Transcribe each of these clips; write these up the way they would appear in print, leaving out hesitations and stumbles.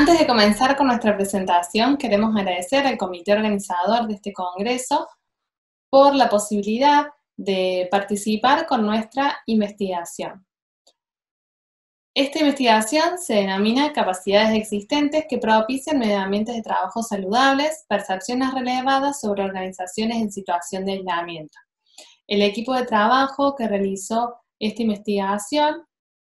Antes de comenzar con nuestra presentación, queremos agradecer al comité organizador de este congreso por la posibilidad de participar con nuestra investigación. Esta investigación se denomina Capacidades existentes que propician medio ambientes de trabajo saludables, percepciones relevadas sobre organizaciones en situación de aislamiento. El equipo de trabajo que realizó esta investigación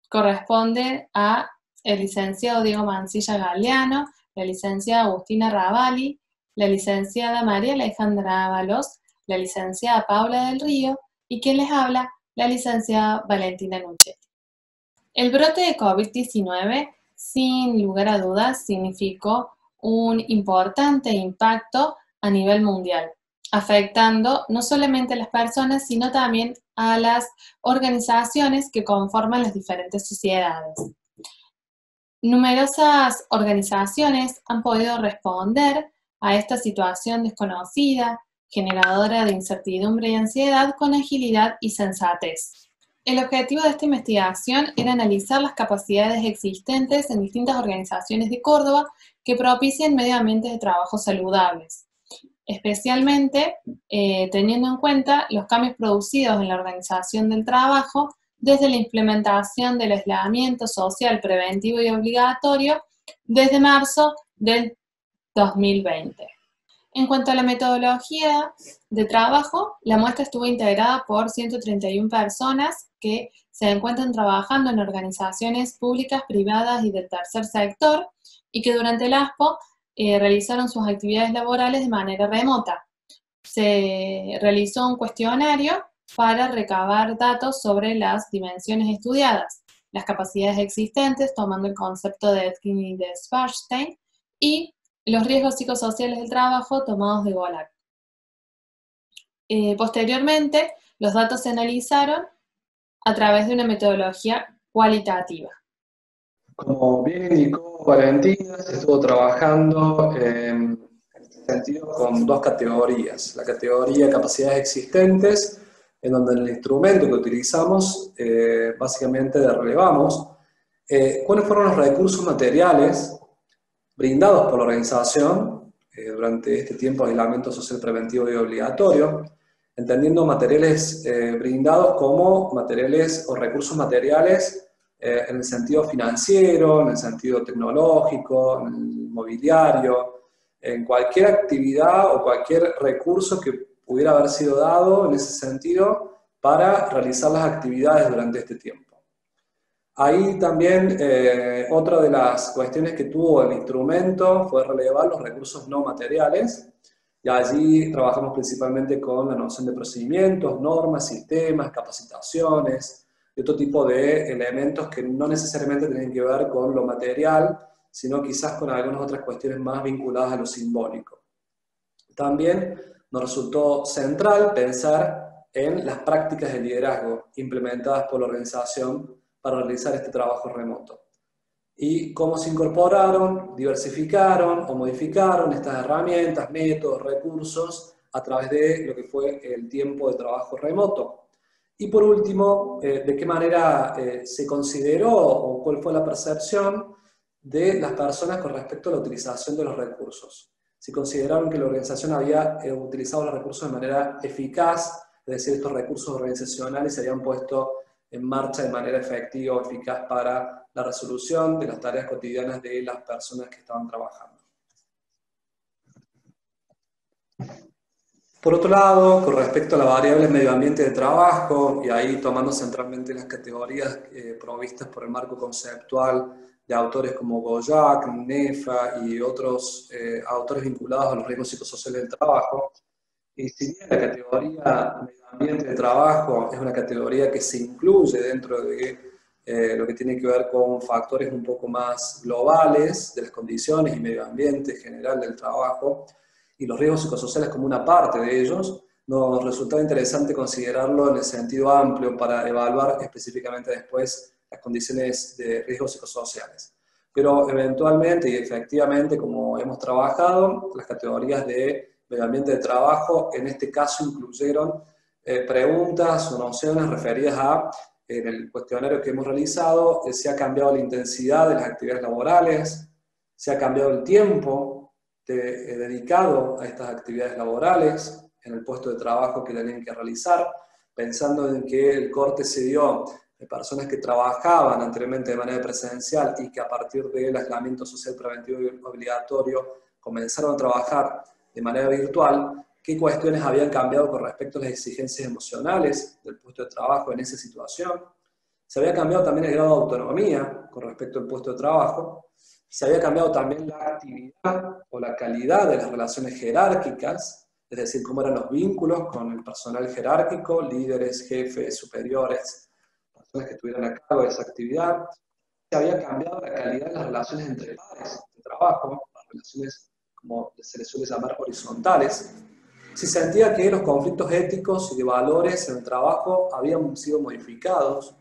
corresponde a el licenciado Diego Mancilla Galeano, la licenciada Agustina Ravalli, la licenciada María Alejandra Ábalos, la licenciada Paula del Río y quien les habla, la licenciada Valentina Nuchetti. El brote de COVID-19, sin lugar a dudas, significó un importante impacto a nivel mundial, afectando no solamente a las personas, sino también a las organizaciones que conforman las diferentes sociedades. Numerosas organizaciones han podido responder a esta situación desconocida, generadora de incertidumbre y ansiedad, con agilidad y sensatez. El objetivo de esta investigación era analizar las capacidades existentes en distintas organizaciones de Córdoba que propicien medio ambientes de trabajo saludables, especialmente teniendo en cuenta los cambios producidos en la organización del trabajo desde la implementación del aislamiento social preventivo y obligatorio desde marzo del 2020. En cuanto a la metodología de trabajo, la muestra estuvo integrada por 131 personas que se encuentran trabajando en organizaciones públicas, privadas y del tercer sector y que durante el ASPO realizaron sus actividades laborales de manera remota. Se realizó un cuestionario para recabar datos sobre las dimensiones estudiadas, las capacidades existentes, tomando el concepto de Etkin y de Schwarzstein, y los riesgos psicosociales del trabajo tomados de Golag. Posteriormente, los datos se analizaron a través de una metodología cualitativa. Como bien indicó Valentina, se estuvo trabajando en este sentido con dos categorías. La categoría capacidades existentes, en donde en el instrumento que utilizamos básicamente relevamos cuáles fueron los recursos materiales brindados por la organización durante este tiempo de aislamiento social preventivo y obligatorio, entendiendo materiales brindados como materiales o recursos materiales en el sentido financiero, en el sentido tecnológico, en el mobiliario, en cualquier actividad o cualquier recurso que pudiera haber sido dado en ese sentido para realizar las actividades durante este tiempo. Ahí también otra de las cuestiones que tuvo el instrumento fue relevar los recursos no materiales, y allí trabajamos principalmente con la noción de procedimientos, normas, sistemas, capacitaciones, y otro tipo de elementos que no necesariamente tienen que ver con lo material, sino quizás con algunas otras cuestiones más vinculadas a lo simbólico. También nos resultó central pensar en las prácticas de liderazgo implementadas por la organización para realizar este trabajo remoto. Y cómo se incorporaron, diversificaron o modificaron estas herramientas, métodos, recursos a través de lo que fue el tiempo de trabajo remoto. Y por último, de qué manera se consideró o cuál fue la percepción de las personas con respecto a la utilización de los recursos. Si consideraron que la organización había utilizado los recursos de manera eficaz, es decir, estos recursos organizacionales se habían puesto en marcha de manera efectiva o eficaz para la resolución de las tareas cotidianas de las personas que estaban trabajando. Por otro lado, con respecto a la variable medio ambiente de trabajo, y ahí tomando centralmente las categorías provistas por el marco conceptual de autores como Goyak, Nefa y otros autores vinculados a los riesgos psicosociales del trabajo, y si bien la categoría medio ambiente de trabajo es una categoría que se incluye dentro de lo que tiene que ver con factores un poco más globales de las condiciones y medio ambiente general del trabajo, y los riesgos psicosociales como una parte de ellos, nos resultaba interesante considerarlo en el sentido amplio para evaluar específicamente después las condiciones de riesgos psicosociales. Pero eventualmente y efectivamente, como hemos trabajado, las categorías de medio ambiente de trabajo en este caso incluyeron preguntas o nociones referidas a, en el cuestionario que hemos realizado, si ha cambiado la intensidad de las actividades laborales, se ha cambiado el tiempo dedicado a estas actividades laborales en el puesto de trabajo que tenían que realizar, pensando en que el corte se dio de personas que trabajaban anteriormente de manera presencial y que a partir del aislamiento social preventivo y obligatorio comenzaron a trabajar de manera virtual, qué cuestiones habían cambiado con respecto a las exigencias emocionales del puesto de trabajo en esa situación. Se había cambiado también el grado de autonomía con respecto al puesto de trabajo. Se había cambiado también la actividad o la calidad de las relaciones jerárquicas, es decir, cómo eran los vínculos con el personal jerárquico, líderes, jefes, superiores, personas que estuvieran a cargo de esa actividad. Se había cambiado la calidad de las relaciones entre pares de trabajo, las relaciones, como se les suele llamar, horizontales. Se sentía que los conflictos éticos y de valores en el trabajo habían sido modificados.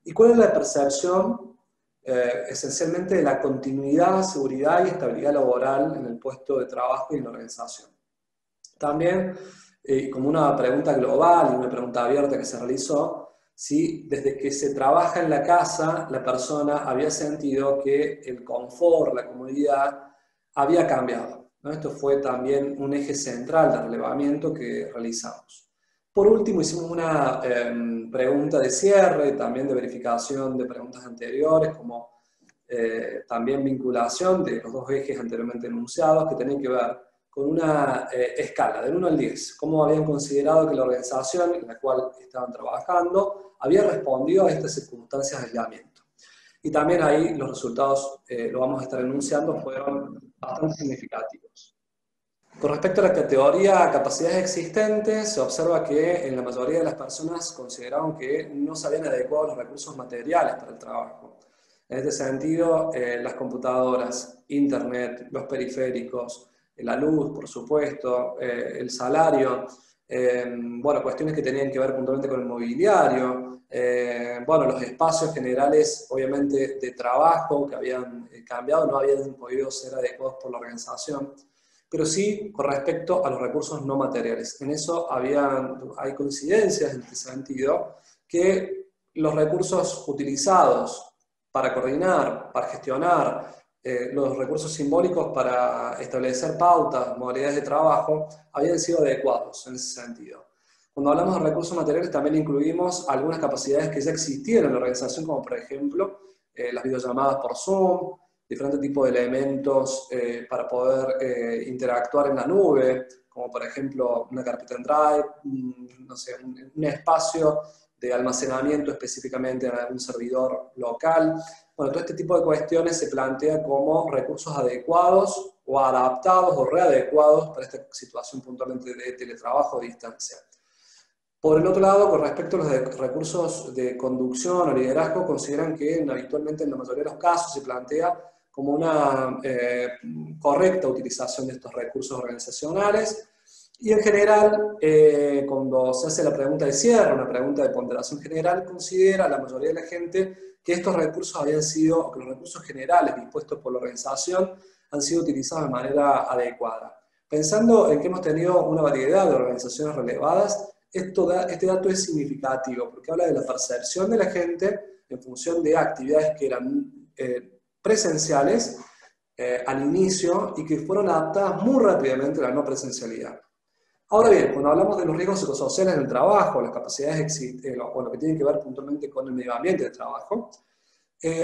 ¿Y cuál es la percepción? Esencialmente de la continuidad, seguridad y estabilidad laboral en el puesto de trabajo y en la organización. También, como una pregunta global y una pregunta abierta que se realizó, si desde que se trabaja en la casa la persona había sentido que el confort, la comodidad había cambiado, ¿no? Esto fue también un eje central de relevamiento que realizamos. Por último, hicimos una pregunta de cierre, también de verificación de preguntas anteriores, como también vinculación de los dos ejes anteriormente enunciados, que tenían que ver con una escala del 1 al 10. Cómo habían considerado que la organización en la cual estaban trabajando había respondido a estas circunstancias de aislamiento. Y también ahí los resultados, lo vamos a estar enunciando, fueron bastante significativos. Con respecto a la categoría capacidades existentes, se observa que en la mayoría de las personas consideraron que no se habían adecuado los recursos materiales para el trabajo. En este sentido, las computadoras, internet, los periféricos, la luz, por supuesto, el salario, bueno, cuestiones que tenían que ver puntualmente con el mobiliario, bueno, los espacios generales, obviamente, de trabajo que habían cambiado, no habían podido ser adecuados por la organización, pero sí con respecto a los recursos no materiales. En eso hay coincidencias en este sentido, que los recursos utilizados para coordinar, para gestionar, los recursos simbólicos para establecer pautas, modalidades de trabajo, habían sido adecuados en ese sentido. Cuando hablamos de recursos materiales también incluimos algunas capacidades que ya existían en la organización, como por ejemplo las videollamadas por Zoom, diferentes tipos de elementos para poder interactuar en la nube, como por ejemplo una carpeta en Drive, no sé, un espacio de almacenamiento específicamente en algún servidor local. Bueno, todo este tipo de cuestiones se plantea como recursos adecuados o adaptados o readecuados para esta situación puntualmente de teletrabajo a distancia. Por el otro lado, con respecto a los recursos de conducción o liderazgo, consideran que habitualmente en la mayoría de los casos se plantea como una correcta utilización de estos recursos organizacionales. Y en general, cuando se hace la pregunta de cierre, una pregunta de ponderación general, considera la mayoría de la gente que estos recursos habían sido, que los recursos generales dispuestos por la organización han sido utilizados de manera adecuada. Pensando en que hemos tenido una variedad de organizaciones relevadas, este dato es significativo porque habla de la percepción de la gente en función de actividades que eran presenciales al inicio y que fueron adaptadas muy rápidamente a la no presencialidad. Ahora bien, cuando hablamos de los riesgos psicosociales en el trabajo, las capacidades o lo que tiene que ver puntualmente con el medio ambiente del trabajo,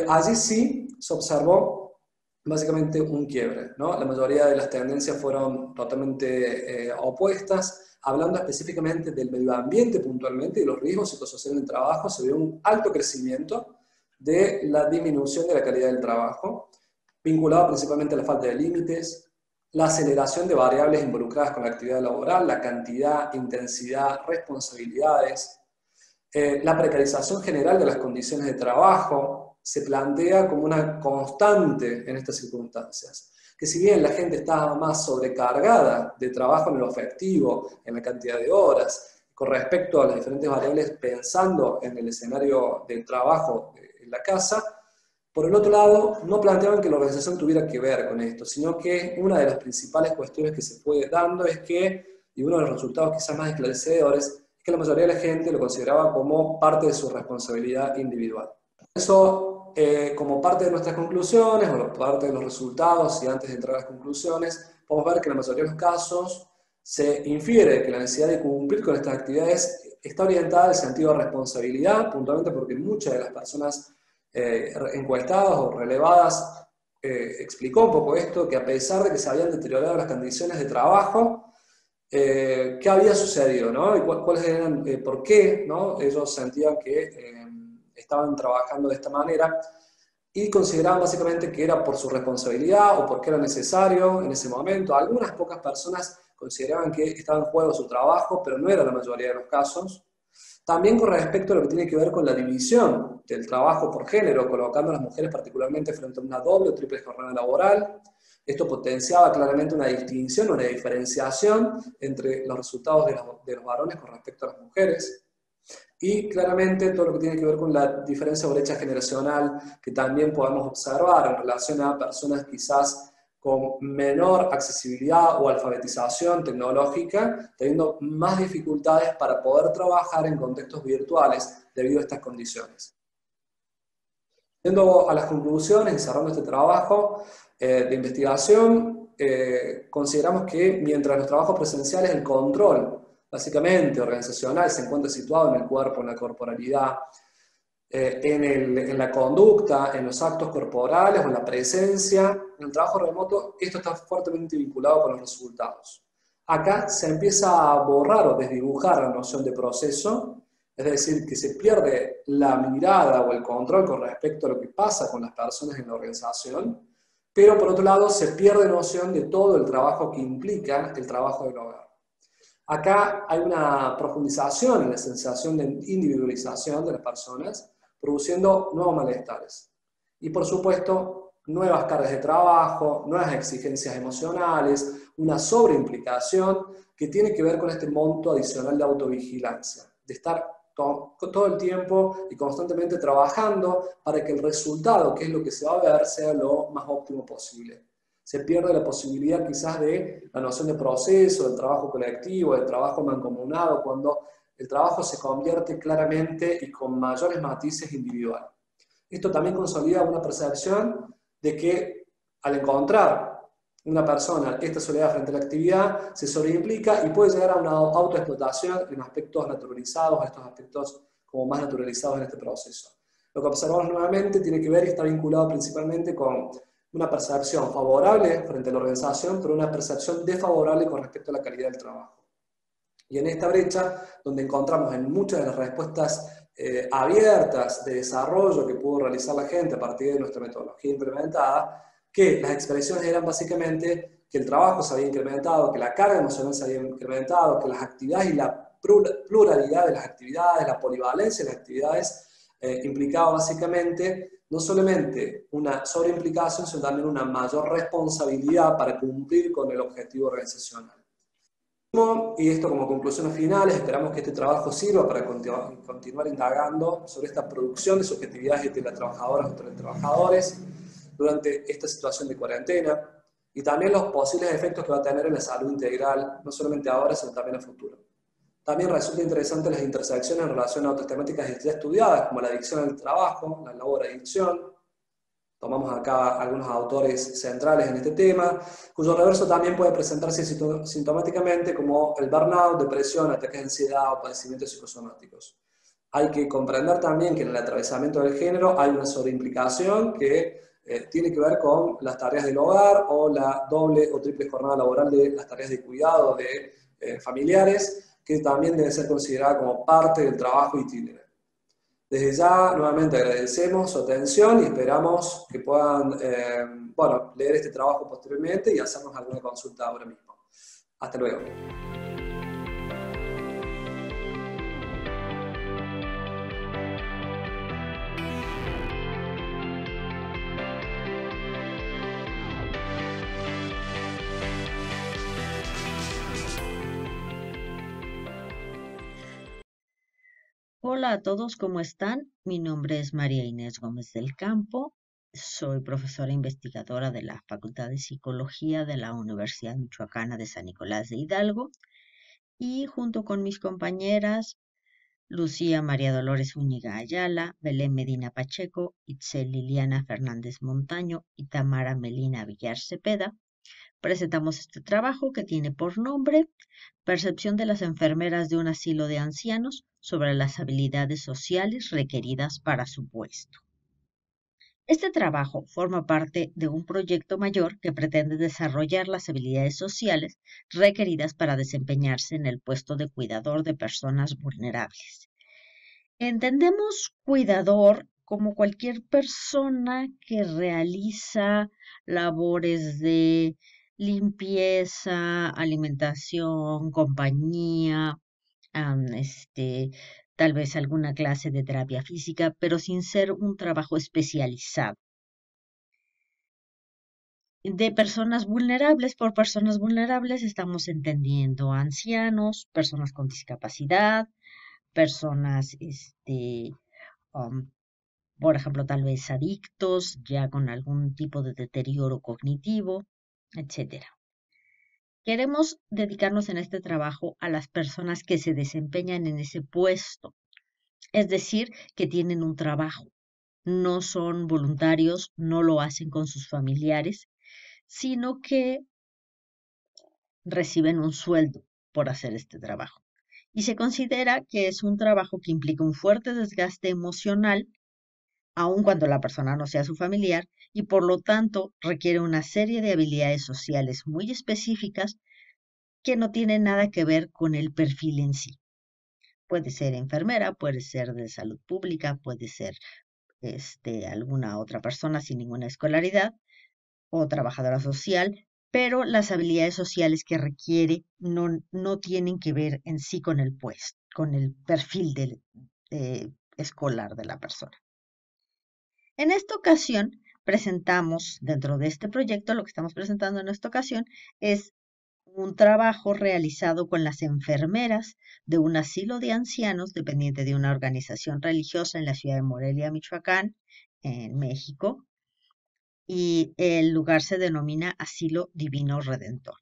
allí sí se observó básicamente un quiebre, ¿no? La mayoría de las tendencias fueron totalmente opuestas. Hablando específicamente del medio ambiente puntualmente y de los riesgos psicosociales en el trabajo, se vio un alto crecimiento de la disminución de la calidad del trabajo, vinculado principalmente a la falta de límites, la aceleración de variables involucradas con la actividad laboral, la cantidad, intensidad, responsabilidades, la precarización general de las condiciones de trabajo se plantea como una constante en estas circunstancias. Que si bien la gente estaba más sobrecargada de trabajo en lo efectivo, en la cantidad de horas, con respecto a las diferentes variables pensando en el escenario del trabajo en la casa, por el otro lado, no planteaban que la organización tuviera que ver con esto, sino que una de las principales cuestiones que se fue dando es que, y uno de los resultados quizás más esclarecedores, es que la mayoría de la gente lo consideraba como parte de su responsabilidad individual. Eso como parte de nuestras conclusiones, o parte de los resultados, y antes de entrar a las conclusiones, podemos ver que en la mayoría de los casos se infiere que la necesidad de cumplir con estas actividades está orientada al sentido de responsabilidad, puntualmente porque muchas de las personas encuestadas o relevadas explicó un poco esto, que a pesar de que se habían deteriorado las condiciones de trabajo, qué había sucedido, ¿no? Y cuáles eran, por qué, ¿no? Ellos sentían que estaban trabajando de esta manera y consideraban básicamente que era por su responsabilidad o porque era necesario en ese momento. Algunas pocas personas consideraban que estaba en juego su trabajo, pero no era la mayoría de los casos. También con respecto a lo que tiene que ver con la división del trabajo por género, colocando a las mujeres particularmente frente a una doble o triple jornada laboral. Esto potenciaba claramente una distinción, una diferenciación entre los resultados de los varones con respecto a las mujeres. Y claramente todo lo que tiene que ver con la diferencia o brecha generacional que también podemos observar en relación a personas quizás con menor accesibilidad o alfabetización tecnológica, teniendo más dificultades para poder trabajar en contextos virtuales debido a estas condiciones. Yendo a las conclusiones y cerrando este trabajo de investigación, consideramos que mientras los trabajos presenciales, el control básicamente organizacional se encuentra situado en el cuerpo, en la corporalidad, en la conducta, en los actos corporales o en la presencia. En el trabajo remoto esto está fuertemente vinculado con los resultados. Acá se empieza a borrar o desdibujar la noción de proceso, es decir, que se pierde la mirada o el control con respecto a lo que pasa con las personas en la organización, pero por otro lado se pierde noción de todo el trabajo que implica el trabajo del hogar. Acá hay una profundización en la sensación de individualización de las personas, produciendo nuevos malestares. Y por supuesto, nuevas cargas de trabajo, nuevas exigencias emocionales, una sobreimplicación que tiene que ver con este monto adicional de autovigilancia, de estar todo el tiempo y constantemente trabajando para que el resultado, que es lo que se va a ver, sea lo más óptimo posible. Se pierde la posibilidad quizás de la noción de proceso, del trabajo colectivo, del trabajo mancomunado, cuando el trabajo se convierte claramente y con mayores matices individual. Esto también consolida una percepción de que al encontrar una persona esta soledad frente a la actividad, se sobreimplica y puede llegar a una autoexplotación en aspectos naturalizados, estos aspectos como más naturalizados en este proceso. Lo que observamos nuevamente tiene que ver y está vinculado principalmente con una percepción favorable frente a la organización, pero una percepción desfavorable con respecto a la calidad del trabajo. Y en esta brecha, donde encontramos en muchas de las respuestas abiertas de desarrollo que pudo realizar la gente a partir de nuestra metodología implementada, que las expresiones eran básicamente que el trabajo se había incrementado, que la carga emocional se había incrementado, que las actividades y la pluralidad de las actividades, la polivalencia de las actividades, implicaba básicamente no solamente una sobreimplicación, sino también una mayor responsabilidad para cumplir con el objetivo organizacional. Y esto como conclusiones finales, esperamos que este trabajo sirva para continuar indagando sobre esta producción de subjetividades de teletrabajadoras o teletrabajadores durante esta situación de cuarentena y también los posibles efectos que va a tener en la salud integral, no solamente ahora, sino también a futuro. También resulta interesante las intersecciones en relación a otras temáticas ya estudiadas, como la adicción al trabajo, la laboradicción. Tomamos acá algunos autores centrales en este tema, cuyo reverso también puede presentarse sintomáticamente como el burnout, depresión, ataques de ansiedad o padecimientos psicosomáticos. Hay que comprender también que en el atravesamiento del género hay una sobreimplicación que tiene que ver con las tareas del hogar o la doble o triple jornada laboral de las tareas de cuidado de familiares, que también debe ser considerada como parte del trabajo itinerante. Desde ya, nuevamente agradecemos su atención y esperamos que puedan leer este trabajo posteriormente y hacernos alguna consulta ahora mismo. Hasta luego. Hola a todos, ¿cómo están? Mi nombre es María Inés Gómez del Campo. Soy profesora investigadora de la Facultad de Psicología de la Universidad Michoacana de San Nicolás de Hidalgo y junto con mis compañeras Lucía María Dolores Zúñiga Ayala, Belén Medina Pacheco, Itzel Liliana Fernández Montaño y Tamara Melina Villar Cepeda, presentamos este trabajo que tiene por nombre Percepción de las enfermeras de un asilo de ancianos sobre las habilidades sociales requeridas para su puesto. Este trabajo forma parte de un proyecto mayor que pretende desarrollar las habilidades sociales requeridas para desempeñarse en el puesto de cuidador de personas vulnerables. Entendemos cuidador como cualquier persona que realiza labores de limpieza, alimentación, compañía, tal vez alguna clase de terapia física, pero sin ser un trabajo especializado. De personas vulnerables, por personas vulnerables estamos entendiendo ancianos, personas con discapacidad, personas, por ejemplo, tal vez adictos, ya con algún tipo de deterioro cognitivo, etc. Queremos dedicarnos en este trabajo a las personas que se desempeñan en ese puesto, es decir, que tienen un trabajo, no son voluntarios, no lo hacen con sus familiares, sino que reciben un sueldo por hacer este trabajo. Y se considera que es un trabajo que implica un fuerte desgaste emocional, aun cuando la persona no sea su familiar, y por lo tanto requiere una serie de habilidades sociales muy específicas que no tienen nada que ver con el perfil en sí. Puede ser enfermera, puede ser de salud pública, puede ser alguna otra persona sin ninguna escolaridad o trabajadora social, pero las habilidades sociales que requiere no tienen que ver en sí con el puesto, con el perfil escolar de la persona. En esta ocasión presentamos, dentro de este proyecto, lo que estamos presentando en esta ocasión es un trabajo realizado con las enfermeras de un asilo de ancianos dependiente de una organización religiosa en la ciudad de Morelia, Michoacán, en México, y el lugar se denomina Asilo Divino Redentor.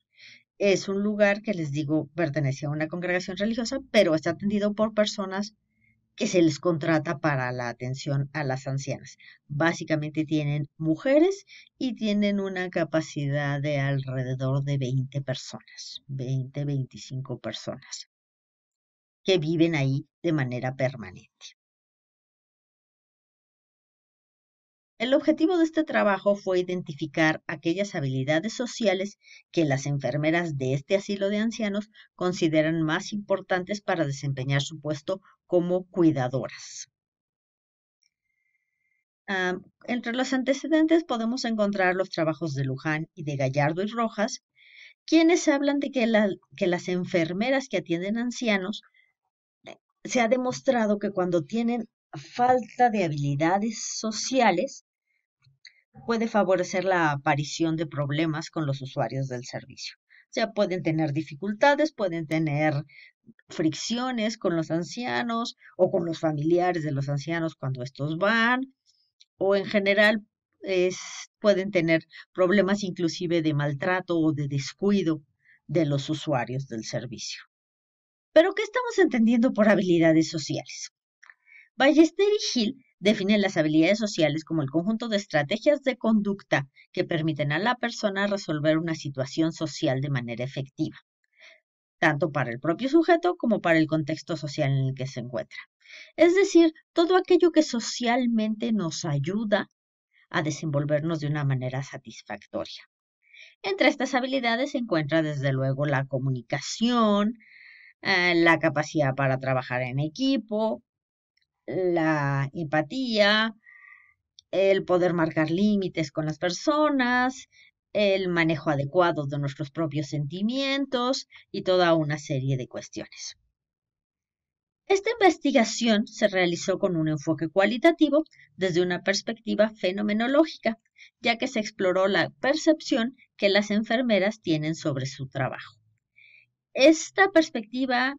Es un lugar que, les digo, pertenece a una congregación religiosa, pero está atendido por personas que se les contrata para la atención a las ancianas. Básicamente tienen mujeres y tienen una capacidad de alrededor de 20 personas, 20, 25 personas, que viven ahí de manera permanente. El objetivo de este trabajo fue identificar aquellas habilidades sociales que las enfermeras de este asilo de ancianos consideran más importantes para desempeñar su puesto como cuidadoras. Entre los antecedentes podemos encontrar los trabajos de Luján y de Gallardo y Rojas, quienes hablan de que las enfermeras que atienden ancianos se ha demostrado que cuando tienen falta de habilidades sociales, puede favorecer la aparición de problemas con los usuarios del servicio. O sea, pueden tener dificultades, pueden tener fricciones con los ancianos o con los familiares de los ancianos cuando estos van, o en general pueden tener problemas inclusive de maltrato o de descuido de los usuarios del servicio. ¿Pero qué estamos entendiendo por habilidades sociales? Ballester y Hill definen las habilidades sociales como el conjunto de estrategias de conducta que permiten a la persona resolver una situación social de manera efectiva, tanto para el propio sujeto como para el contexto social en el que se encuentra. Es decir, todo aquello que socialmente nos ayuda a desenvolvernos de una manera satisfactoria. Entre estas habilidades se encuentra desde luego la comunicación, la capacidad para trabajar en equipo, la empatía, el poder marcar límites con las personas, el manejo adecuado de nuestros propios sentimientos y toda una serie de cuestiones. Esta investigación se realizó con un enfoque cualitativo desde una perspectiva fenomenológica, ya que se exploró la percepción que las enfermeras tienen sobre su trabajo. Esta perspectiva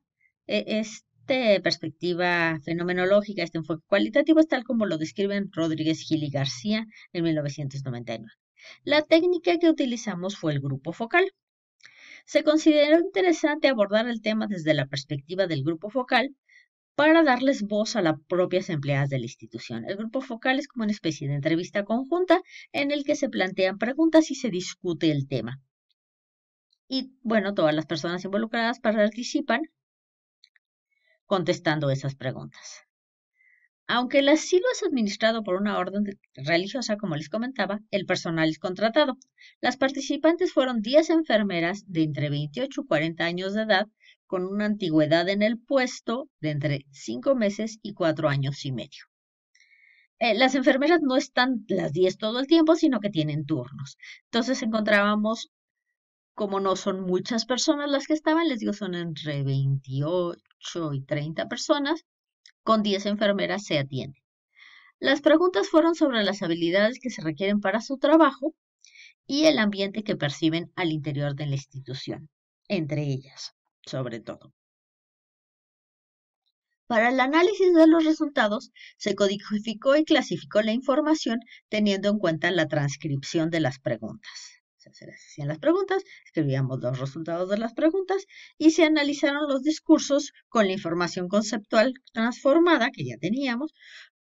fenomenológica, este enfoque cualitativo es tal como lo describen Rodríguez Gil y García en 1999. La técnica que utilizamos fue el grupo focal. Se consideró interesante abordar el tema desde la perspectiva del grupo focal para darles voz a las propias empleadas de la institución. El grupo focal es como una especie de entrevista conjunta en el que se plantean preguntas y se discute el tema. Y bueno, todas las personas involucradas participan contestando esas preguntas. Aunque el asilo es administrado por una orden religiosa, como les comentaba, el personal es contratado. Las participantes fueron 10 enfermeras de entre 28 y 40 años de edad, con una antigüedad en el puesto de entre 5 meses y 4 años y medio. Las enfermeras no están las 10 todo el tiempo, sino que tienen turnos. Entonces encontrábamos, como no son muchas personas las que estaban, les digo, son entre 28 y 30 personas, con 10 enfermeras se atiende. Las preguntas fueron sobre las habilidades que se requieren para su trabajo y el ambiente que perciben al interior de la institución, entre ellas, sobre todo. Para el análisis de los resultados, se codificó y clasificó la información teniendo en cuenta la transcripción de las preguntas. Se les hacían las preguntas, escribíamos los resultados de las preguntas y se analizaron los discursos con la información conceptual transformada que ya teníamos,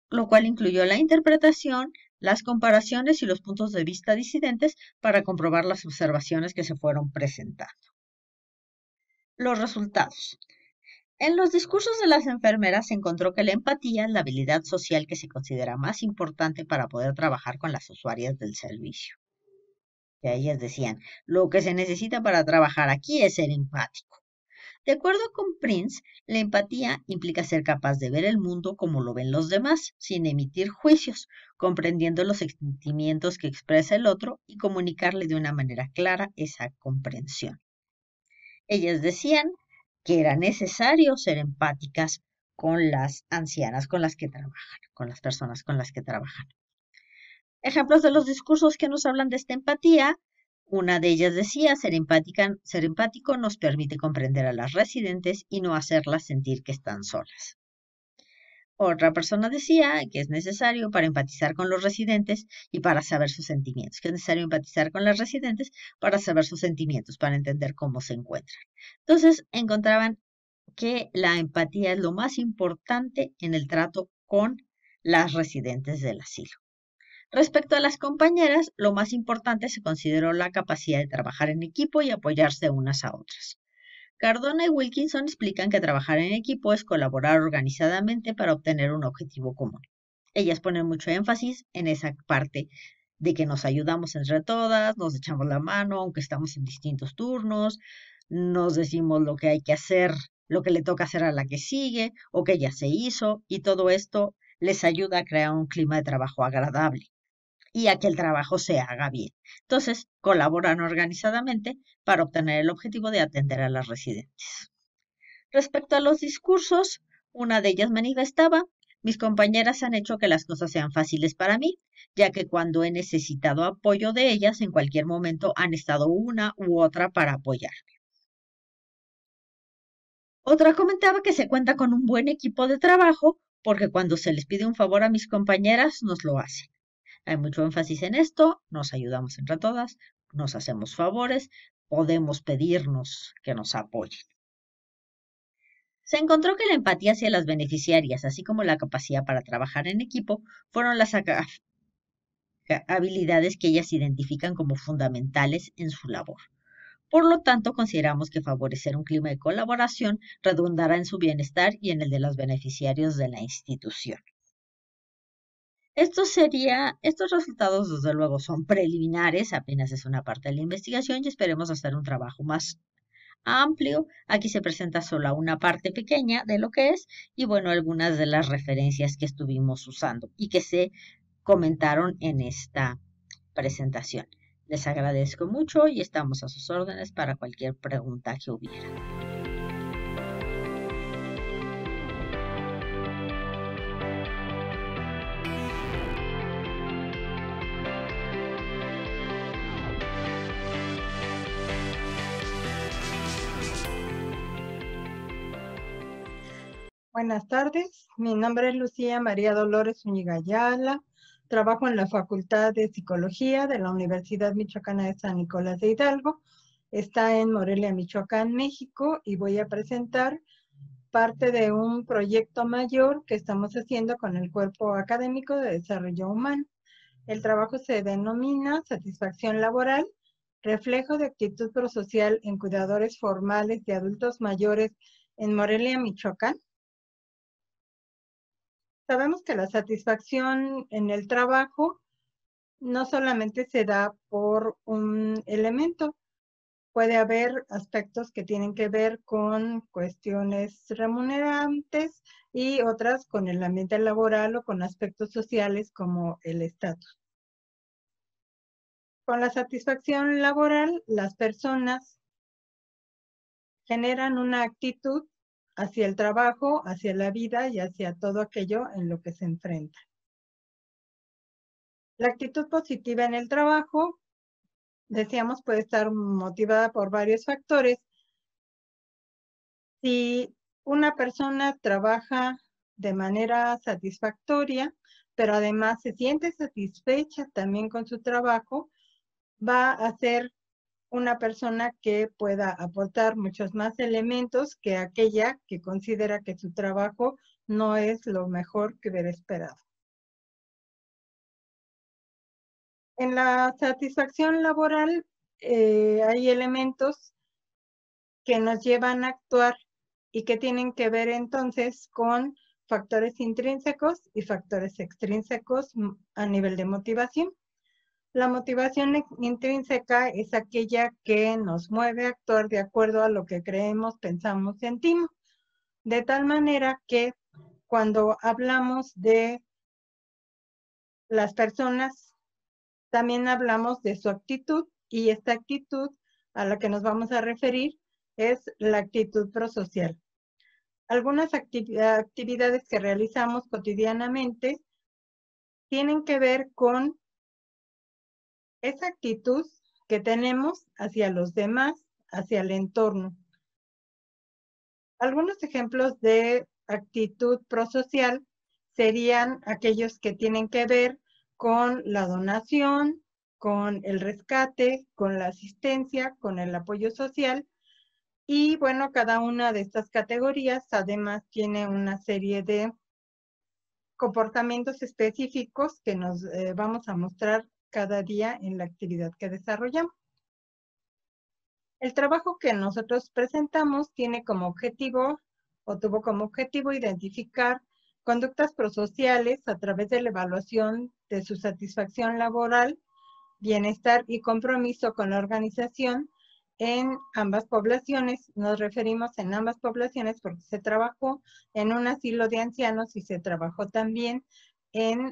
lo cual incluyó la interpretación, las comparaciones y los puntos de vista disidentes para comprobar las observaciones que se fueron presentando. Los resultados. En los discursos de las enfermeras se encontró que la empatía es la habilidad social que se considera más importante para poder trabajar con las usuarias del servicio. Que ellas decían, lo que se necesita para trabajar aquí es ser empático. De acuerdo con Prince, la empatía implica ser capaz de ver el mundo como lo ven los demás, sin emitir juicios, comprendiendo los sentimientos que expresa el otro y comunicarle de una manera clara esa comprensión. Ellas decían que era necesario ser empáticas con las ancianas con las que trabajan, con las personas con las que trabajan. Ejemplos de los discursos que nos hablan de esta empatía. Una de ellas decía, ser empático nos permite comprender a las residentes y no hacerlas sentir que están solas. Otra persona decía que es necesario para empatizar con los residentes y para saber sus sentimientos, que es necesario empatizar con las residentes para saber sus sentimientos, para entender cómo se encuentran. Entonces, encontraban que la empatía es lo más importante en el trato con las residentes del asilo. Respecto a las compañeras, lo más importante se consideró la capacidad de trabajar en equipo y apoyarse unas a otras. Cardona y Wilkinson explican que trabajar en equipo es colaborar organizadamente para obtener un objetivo común. Ellas ponen mucho énfasis en esa parte de que nos ayudamos entre todas, nos echamos la mano, aunque estamos en distintos turnos, nos decimos lo que hay que hacer, lo que le toca hacer a la que sigue o que ya se hizo, y todo esto les ayuda a crear un clima de trabajo agradable y a que el trabajo se haga bien. Entonces, colaboran organizadamente para obtener el objetivo de atender a las residentes. Respecto a los discursos, una de ellas manifestaba, mis compañeras han hecho que las cosas sean fáciles para mí, ya que cuando he necesitado apoyo de ellas, en cualquier momento han estado una u otra para apoyarme. Otra comentaba que se cuenta con un buen equipo de trabajo, porque cuando se les pide un favor a mis compañeras, nos lo hacen. Hay mucho énfasis en esto, nos ayudamos entre todas, nos hacemos favores, podemos pedirnos que nos apoyen. Se encontró que la empatía hacia las beneficiarias, así como la capacidad para trabajar en equipo, fueron las habilidades que ellas identifican como fundamentales en su labor. Por lo tanto, consideramos que favorecer un clima de colaboración redundará en su bienestar y en el de los beneficiarios de la institución. Estos resultados, desde luego, son preliminares, apenas es una parte de la investigación y esperemos hacer un trabajo más amplio. Aquí se presenta solo una parte pequeña de lo que es y, bueno, algunas de las referencias que estuvimos usando y que se comentaron en esta presentación. Les agradezco mucho y estamos a sus órdenes para cualquier pregunta que hubiera. Buenas tardes, mi nombre es Lucía María Dolores Zúñiga Ayala, trabajo en la Facultad de Psicología de la Universidad Michoacana de San Nicolás de Hidalgo, está en Morelia, Michoacán, México, y voy a presentar parte de un proyecto mayor que estamos haciendo con el Cuerpo Académico de Desarrollo Humano. El trabajo se denomina Satisfacción Laboral, reflejo de actitud prosocial en cuidadores formales de adultos mayores en Morelia, Michoacán. Sabemos que la satisfacción en el trabajo no solamente se da por un elemento, puede haber aspectos que tienen que ver con cuestiones remunerantes y otras con el ambiente laboral o con aspectos sociales como el estatus. Con la satisfacción laboral, las personas generan una actitud hacia el trabajo, hacia la vida y hacia todo aquello en lo que se enfrentan. La actitud positiva en el trabajo, decíamos, puede estar motivada por varios factores. Si una persona trabaja de manera satisfactoria, pero además se siente satisfecha también con su trabajo, va a ser una persona que pueda aportar muchos más elementos que aquella que considera que su trabajo no es lo mejor que hubiera esperado. En la satisfacción laboral hay elementos que nos llevan a actuar y que tienen que ver entonces con factores intrínsecos y factores extrínsecos a nivel de motivación. La motivación intrínseca es aquella que nos mueve a actuar de acuerdo a lo que creemos, pensamos, sentimos. De tal manera que cuando hablamos de las personas, también hablamos de su actitud, y esta actitud a la que nos vamos a referir es la actitud prosocial. Algunas actividades que realizamos cotidianamente tienen que ver con esa actitud que tenemos hacia los demás, hacia el entorno. Algunos ejemplos de actitud prosocial serían aquellos que tienen que ver con la donación, con el rescate, con la asistencia, con el apoyo social. Y bueno, cada una de estas categorías además tiene una serie de comportamientos específicos que nos vamos a mostrar cada día en la actividad que desarrollamos. El trabajo que nosotros presentamos tiene como objetivo o tuvo como objetivo identificar conductas prosociales a través de la evaluación de su satisfacción laboral, bienestar y compromiso con la organización en ambas poblaciones. Nos referimos en ambas poblaciones porque se trabajó en un asilo de ancianos y se trabajó también en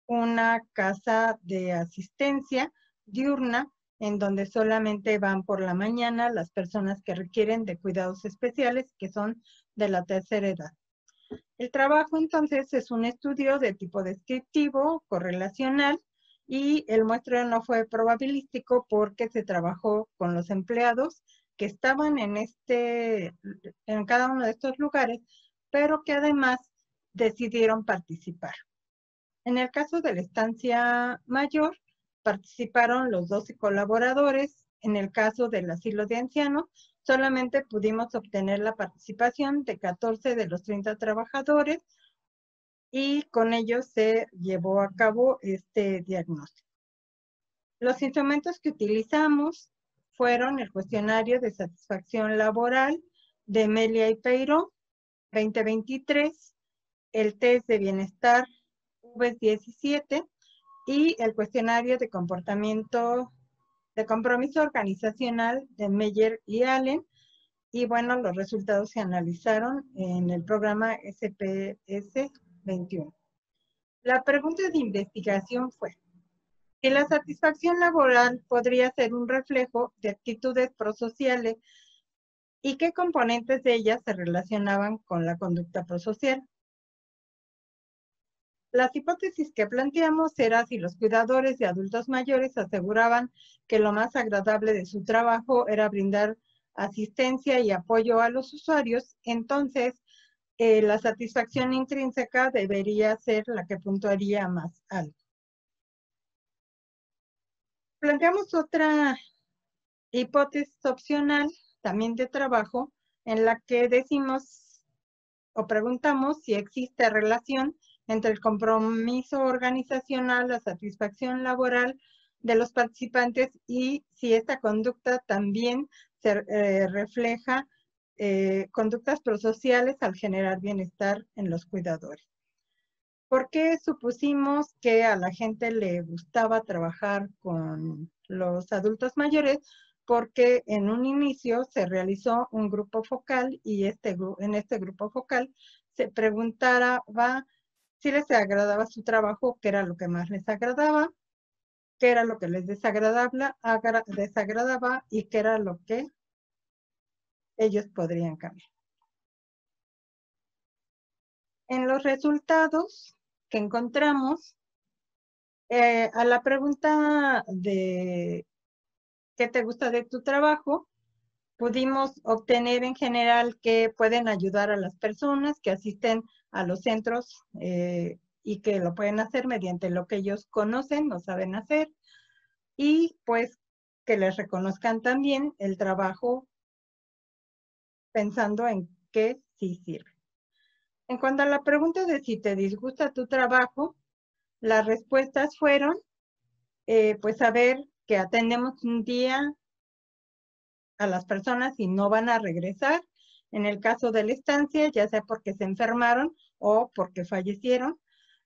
una casa de asistencia diurna en donde solamente van por la mañana las personas que requieren de cuidados especiales, que son de la tercera edad. El trabajo entonces es un estudio de tipo descriptivo, correlacional, y el muestreo no fue probabilístico porque se trabajó con los empleados que estaban en cada uno de estos lugares, pero que además decidieron participar. En el caso de la estancia mayor, participaron los 12 colaboradores. En el caso del asilo de ancianos, solamente pudimos obtener la participación de 14 de los 30 trabajadores y con ellos se llevó a cabo este diagnóstico. Los instrumentos que utilizamos fueron el cuestionario de satisfacción laboral de Melia y Peiró 2023, el test de bienestar V17 y el cuestionario de comportamiento de compromiso organizacional de Meyer y Allen. Y bueno, los resultados se analizaron en el programa SPS 21. La pregunta de investigación fue si la satisfacción laboral podría ser un reflejo de actitudes prosociales y qué componentes de ellas se relacionaban con la conducta prosocial. Las hipótesis que planteamos era si los cuidadores de adultos mayores aseguraban que lo más agradable de su trabajo era brindar asistencia y apoyo a los usuarios, entonces la satisfacción intrínseca debería ser la que puntuaría más alto. Planteamos otra hipótesis opcional, también de trabajo, en la que decimos o preguntamos si existe relación entre el compromiso organizacional, la satisfacción laboral de los participantes y si esta conducta también se refleja conductas prosociales al generar bienestar en los cuidadores. ¿Por qué supusimos que a la gente le gustaba trabajar con los adultos mayores? Porque en un inicio se realizó un grupo focal y en este grupo focal se preguntaba si les agradaba su trabajo, qué era lo que más les agradaba, qué era lo que les desagradaba y qué era lo que ellos podrían cambiar. En los resultados que encontramos, a la pregunta de ¿qué te gusta de tu trabajo?, pudimos obtener en general que pueden ayudar a las personas que asisten a los centros y que lo pueden hacer mediante lo que ellos conocen o saben hacer, y pues que les reconozcan también el trabajo pensando en que sí sirve. En cuanto a la pregunta de si te disgusta tu trabajo, las respuestas fueron pues saber que atendemos un día a las personas y no van a regresar. En el caso de la estancia, ya sea porque se enfermaron o porque fallecieron,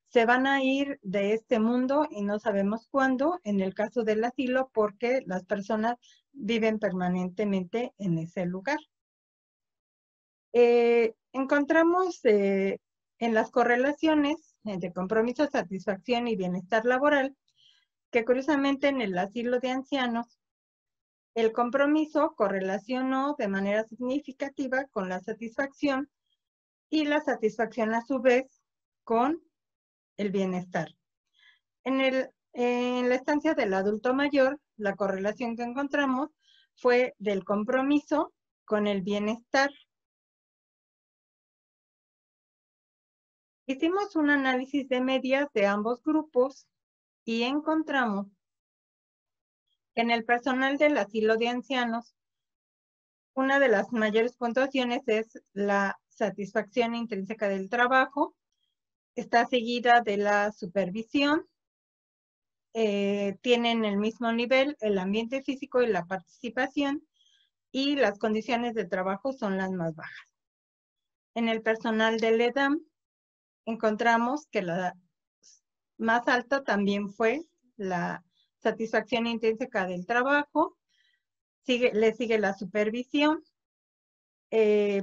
se van a ir de este mundo y no sabemos cuándo. En el caso del asilo, porque las personas viven permanentemente en ese lugar. Encontramos en las correlaciones entre compromiso, satisfacción y bienestar laboral, que curiosamente en el asilo de ancianos, el compromiso correlacionó de manera significativa con la satisfacción y la satisfacción a su vez con el bienestar. En la estancia del adulto mayor, la correlación que encontramos fue del compromiso con el bienestar. Hicimos un análisis de medias de ambos grupos y encontramos que en el personal del asilo de ancianos, una de las mayores puntuaciones es la satisfacción intrínseca del trabajo, está seguida de la supervisión, tienen el mismo nivel el ambiente físico y la participación, y las condiciones de trabajo son las más bajas. En el personal del EDAM encontramos que la más alta también fue la satisfacción intrínseca del trabajo, le sigue la supervisión,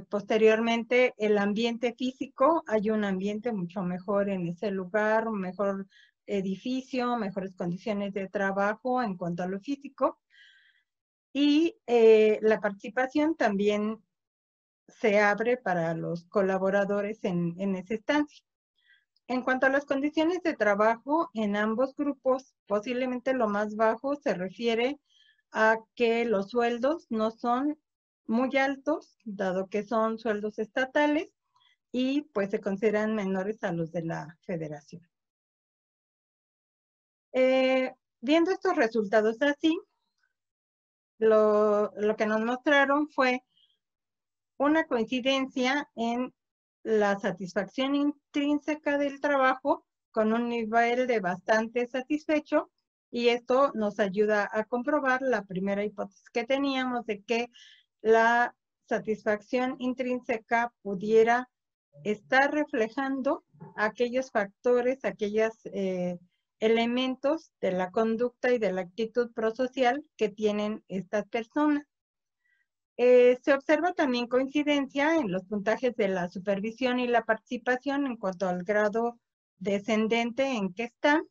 posteriormente el ambiente físico, hay un ambiente mucho mejor en ese lugar, un mejor edificio, mejores condiciones de trabajo en cuanto a lo físico, y la participación también se abre para los colaboradores en esa estancia. En cuanto a las condiciones de trabajo, en ambos grupos, posiblemente lo más bajo se refiere a que los sueldos no son muy altos, dado que son sueldos estatales, y pues se consideran menores a los de la federación. Viendo estos resultados así, lo que nos mostraron fue una coincidencia en la satisfacción intrínseca del trabajo con un nivel de bastante satisfecho, y esto nos ayuda a comprobar la primera hipótesis que teníamos de que la satisfacción intrínseca pudiera estar reflejando aquellos factores, aquellos elementos de la conducta y de la actitud prosocial que tienen estas personas. Se observa también coincidencia en los puntajes de la supervisión y la participación en cuanto al grado descendente en que están,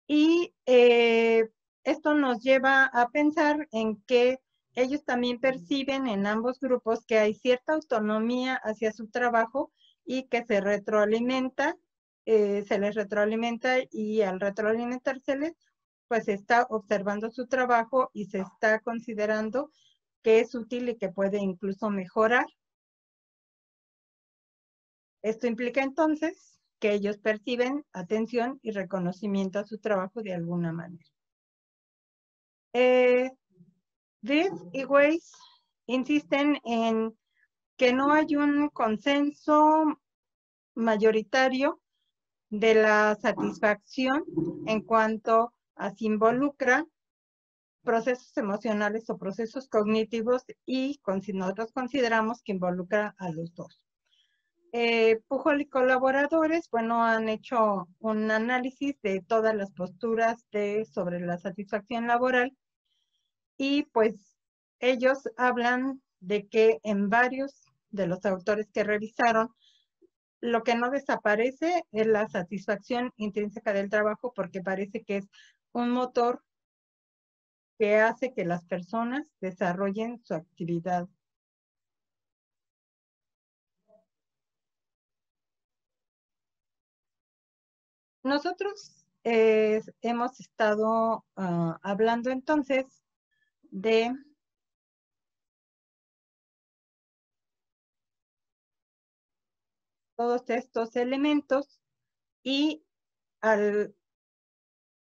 y esto nos lleva a pensar en que ellos también perciben en ambos grupos que hay cierta autonomía hacia su trabajo y que se retroalimenta, se les retroalimenta, y al retroalimentárseles, pues se está observando su trabajo y se está considerando que es útil y que puede incluso mejorar. Esto implica entonces que ellos perciben atención y reconocimiento a su trabajo de alguna manera. Drift y Weiss insisten en que no hay un consenso mayoritario de la satisfacción en cuanto a si involucra procesos emocionales o procesos cognitivos, y nosotros consideramos que involucra a los dos. Pujol y colaboradores, bueno, han hecho un análisis de todas las posturas sobre la satisfacción laboral, y pues ellos hablan de que en varios de los autores que revisaron, lo que no desaparece es la satisfacción intrínseca del trabajo, porque parece que es un motor que hace que las personas desarrollen su actividad. Nosotros hemos estado hablando entonces de todos estos elementos, y al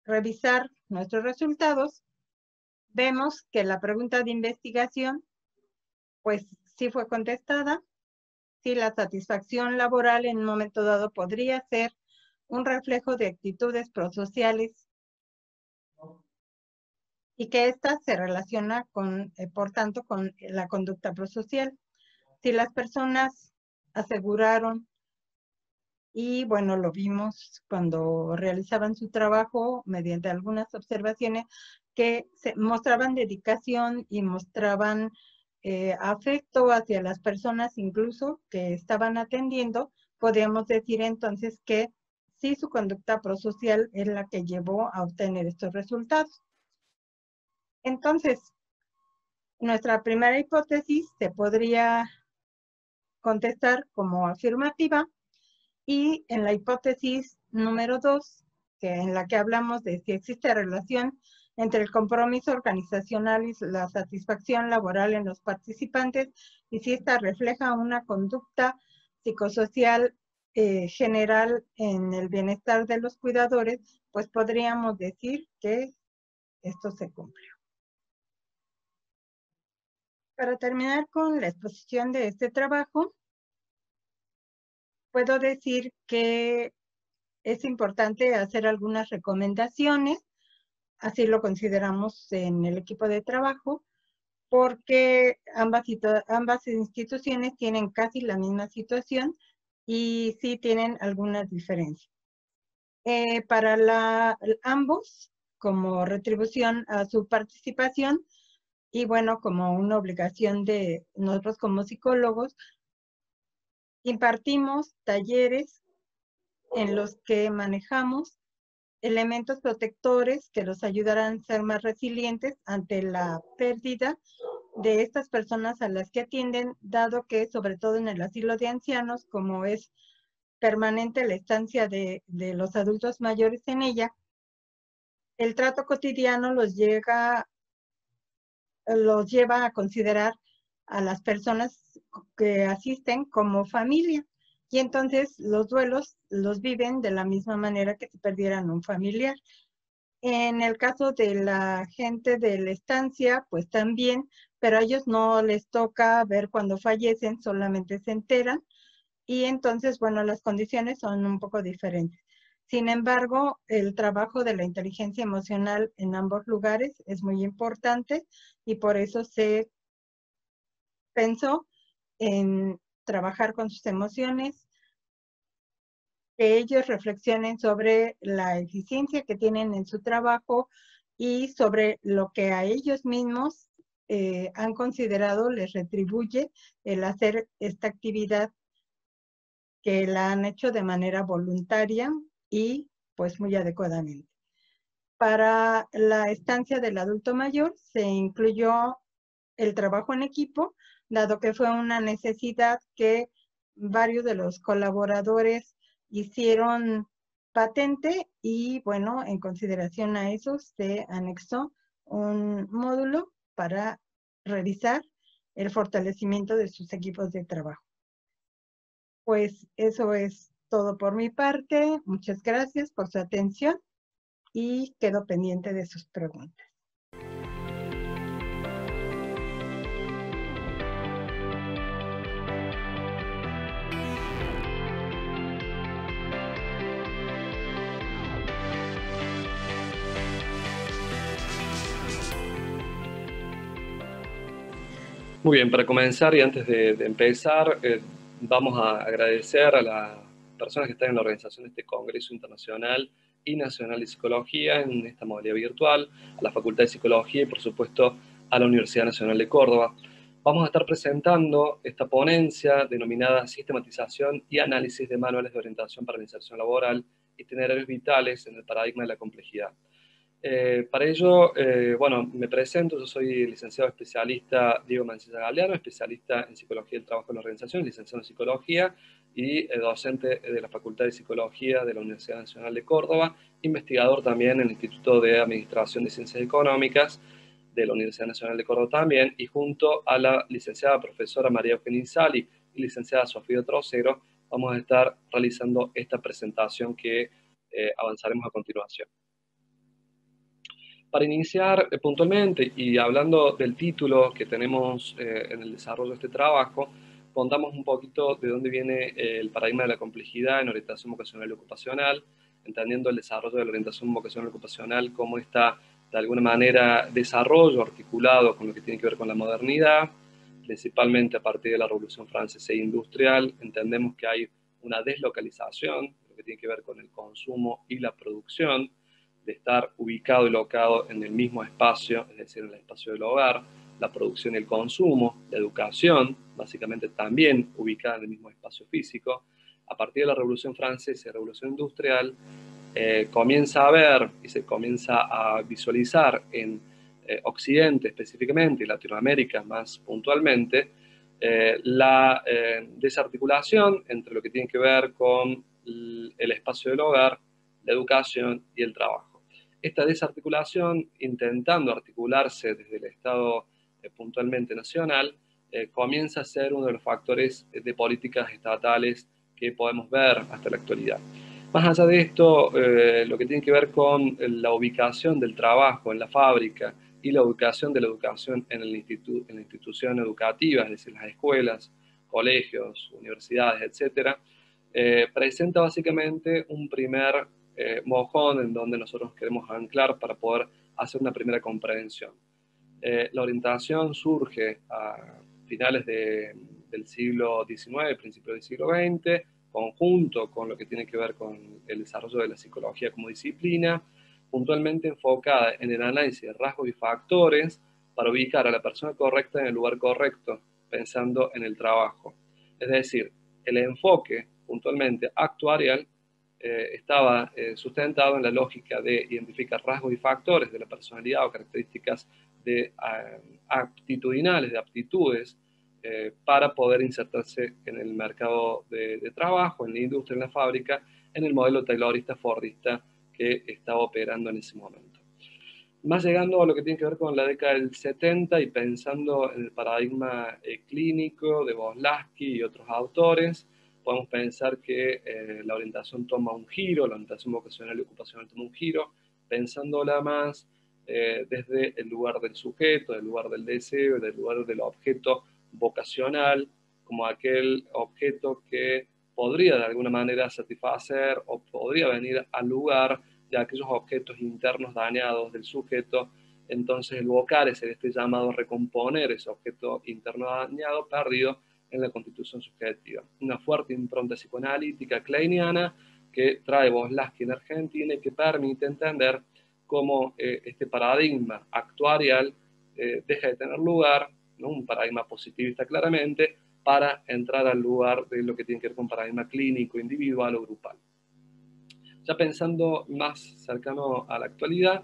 revisar nuestros resultados, vemos que la pregunta de investigación, pues sí fue contestada. Sí, la satisfacción laboral en un momento dado podría ser un reflejo de actitudes prosociales, y que ésta se relaciona con, por tanto, con la conducta prosocial. Si las personas aseguraron, y bueno, lo vimos cuando realizaban su trabajo mediante algunas observaciones, que mostraban dedicación y mostraban afecto hacia las personas incluso que estaban atendiendo, podríamos decir entonces que sí, su conducta prosocial es la que llevó a obtener estos resultados. Entonces, nuestra primera hipótesis se podría contestar como afirmativa, y en la hipótesis número 2, en la que hablamos de si existe relación entre el compromiso organizacional y la satisfacción laboral en los participantes, y si esta refleja una conducta psicosocial general en el bienestar de los cuidadores, pues podríamos decir que esto se cumplió. Para terminar con la exposición de este trabajo, puedo decir que es importante hacer algunas recomendaciones, así lo consideramos en el equipo de trabajo, porque ambas instituciones tienen casi la misma situación y sí tienen algunas diferencias. Para ambos, como retribución a su participación, y bueno, como una obligación de nosotros como psicólogos, impartimos talleres en los que manejamos elementos protectores que los ayudarán a ser más resilientes ante la pérdida de estas personas a las que atienden, dado que sobre todo en el asilo de ancianos, como es permanente la estancia de los adultos mayores en ella, el trato cotidiano los lleva a considerar a las personas que asisten como familia, y entonces los duelos los viven de la misma manera que si perdieran un familiar. En el caso de la gente de la estancia, pues también, pero a ellos no les toca ver cuando fallecen, solamente se enteran, y entonces, bueno, las condiciones son un poco diferentes. Sin embargo, el trabajo de la inteligencia emocional en ambos lugares es muy importante, y por eso se pensó en trabajar con sus emociones, que ellos reflexionen sobre la eficiencia que tienen en su trabajo y sobre lo que a ellos mismos han considerado les retribuye el hacer esta actividad, que la han hecho de manera voluntaria y pues muy adecuadamente. Para la estancia del adulto mayor se incluyó el trabajo en equipo, dado que fue una necesidad que varios de los colaboradores hicieron patente, y bueno, en consideración a eso se anexó un módulo para revisar el fortalecimiento de sus equipos de trabajo. Pues eso es todo por mi parte. Muchas gracias por su atención y quedo pendiente de sus preguntas. Muy bien, para comenzar y antes de empezar, vamos a agradecer a las personas que están en la organización de este Congreso Internacional y Nacional de Psicología en esta modalidad virtual, a la Facultad de Psicología y por supuesto a la Universidad Nacional de Córdoba. Vamos a estar presentando esta ponencia denominada Sistematización y Análisis de Manuales de Orientación para la Inserción Laboral, Itinerarios Vitales en el Paradigma de la Complejidad. Para ello, bueno, me presento, yo soy licenciado especialista Diego Mancilla Galeano, especialista en Psicología del Trabajo en la Organización, licenciado en Psicología y docente de la Facultad de Psicología de la Universidad Nacional de Córdoba, investigador también en el Instituto de Administración de Ciencias Económicas de la Universidad Nacional de Córdoba también, y junto a la licenciada profesora María Eugenia Insali y licenciada Sofía Trocero, vamos a estar realizando esta presentación que avanzaremos a continuación. Para iniciar puntualmente y hablando del título que tenemos en el desarrollo de este trabajo, contamos un poquito de dónde viene el paradigma de la complejidad en orientación vocacional y ocupacional, entendiendo el desarrollo de la orientación vocacional y ocupacional como está de alguna manera desarrollo articulado con lo que tiene que ver con la modernidad, principalmente a partir de la Revolución Francesa e Industrial. Entendemos que hay una deslocalización, lo que tiene que ver con el consumo y la producción, de estar ubicado y locado en el mismo espacio, es decir, en el espacio del hogar, la producción y el consumo, la educación, básicamente también ubicada en el mismo espacio físico. A partir de la Revolución Francesa y la Revolución Industrial, comienza a ver y se comienza a visualizar en Occidente específicamente y Latinoamérica más puntualmente, la desarticulación entre lo que tiene que ver con el espacio del hogar, la educación y el trabajo. Esta desarticulación, intentando articularse desde el Estado puntualmente nacional, comienza a ser uno de los factores de políticas estatales que podemos ver hasta la actualidad. Más allá de esto, lo que tiene que ver con la ubicación del trabajo en la fábrica y la ubicación de la educación en la institución educativa, es decir, las escuelas, colegios, universidades, etc., presenta básicamente un primer mojón en donde nosotros queremos anclar para poder hacer una primera comprensión. La orientación surge a finales del siglo XIX, principios del siglo XX, conjunto con lo que tiene que ver con el desarrollo de la psicología como disciplina, puntualmente enfocada en el análisis de rasgos y factores para ubicar a la persona correcta en el lugar correcto, pensando en el trabajo. Es decir, el enfoque puntualmente actuarial estaba sustentado en la lógica de identificar rasgos y factores de la personalidad o características aptitudinales, de aptitudes, para poder insertarse en el mercado de trabajo, en la industria, en la fábrica, en el modelo taylorista fordista que estaba operando en ese momento. Más llegando a lo que tiene que ver con la década del 70 y pensando en el paradigma clínico de Voslaski y otros autores, podemos pensar que la orientación toma un giro, la orientación vocacional y ocupacional toma un giro, pensándola más desde el lugar del sujeto, del lugar del deseo, del lugar del objeto vocacional, como aquel objeto que podría de alguna manera satisfacer o podría venir al lugar de aquellos objetos internos dañados del sujeto. Entonces el vocar es este llamado a recomponer ese objeto interno dañado, perdido en la constitución subjetiva. Una fuerte impronta psicoanalítica kleiniana que trae Voslaski en Argentina y que permite entender cómo este paradigma actuarial deja de tener lugar, ¿no? Un paradigma positivista claramente, para entrar al lugar de lo que tiene que ver con paradigma clínico, individual o grupal. Ya pensando más cercano a la actualidad,